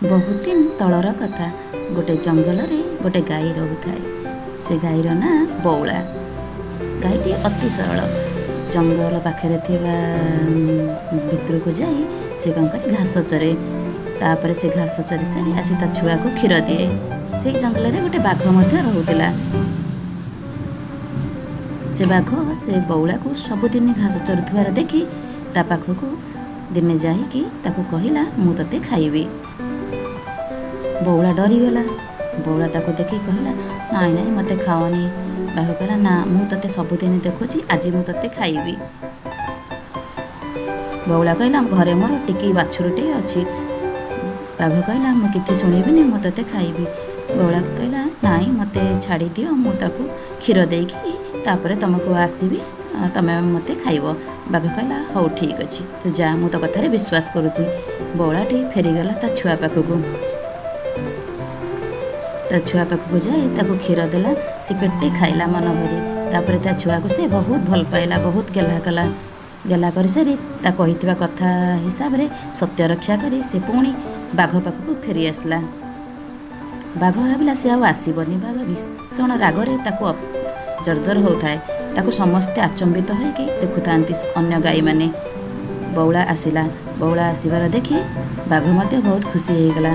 बहुत दिन तलर कथा गोटे जंगल रे गोटे गाई रोथाए। से गाईर ना बौला। गाईटी अति सरल। जंगल पाखे भितर को जाई से कौन करे घास चरे। तापर से घास चरी सारी आसी ता छुआ को क्षीर दिए। से जंगल रे गोटे बाघ मध्य रहुतिला। से बाघ से बौला को सबुदिन घास चरुथुवार देखी ता पाखकू दिने जाइकी ताकू कहिला मु तते खाइबी। बौला डरीगला। बौला ताकू देखी कहला नाई नाई मते खाओनी। बाघ कहला ना मु तते सबुदिन देखुची आज मु तते खाइबी। बौला कहला घरे मोर टिकी बाछुरटे अछि। बाघ कहला मु किथि शुणिबिनी मु तते खाइबी। बौला कहला नाई मते छाड़ी दियो मु ताकू क्षीर देकी तापरे तुमको आसीबी तमे मते खाइब। बाघ कहला हौ ठीक अछि तू जा मु तो कथारे विश्वास करुची। बौलाटी फेरीगला ता छुआ पाखकू। ता छुआ पाखकू जाए ताकू क्षीर देला। से पेटे खाइला मन भरी। तापर ता छुआ को से बहुत भल पाइला बहुत गेला कला। गेला कर सारी ता कहितबा कथा हिसाब रे सत्य रक्षा करी से पुणी बाघ पाखकू फेरी आसला। बाघ भाविला से आउ आसीबनी। बाघ भीषण रागरे ताकू जर्जर होउथाए। ताकू समस्ते आचंबित होइके देखुथांती अन्य गाई माने। बौला आसिला। बौला आसीबार देखी बाघ मते बहुत खुशी होइगला।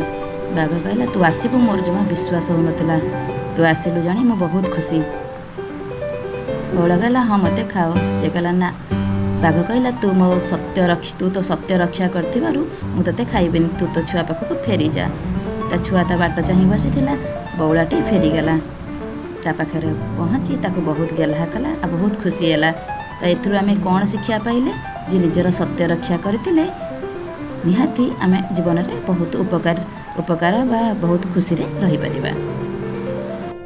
बाघ कहला तू आसीबू मोर जमा विश्वास हो नतला। तू आसिलु जानी मु बहुत खुशी। बौला कहला हाँ मते खाओ। से कहला ना। बाघ कहला तू तो सत्य रक्षा करथिबारु मु तते खाइबिनी। तू तो छुआ पाखकू फेरी जा। ता छुआ ता बाट चाहि बसिथिला। बौलाटी फेरी गला। ता पाखे पहुँची ताकू बहुत गेला कला आ बहुत खुशी है। तो एथुरु आमे कौन शिक्षा पाइले जे निजर सत्य रक्षा करथिले निहाती आमे जीवन में बहुत उपकार बा बहुत खुशी रे रही परिबा।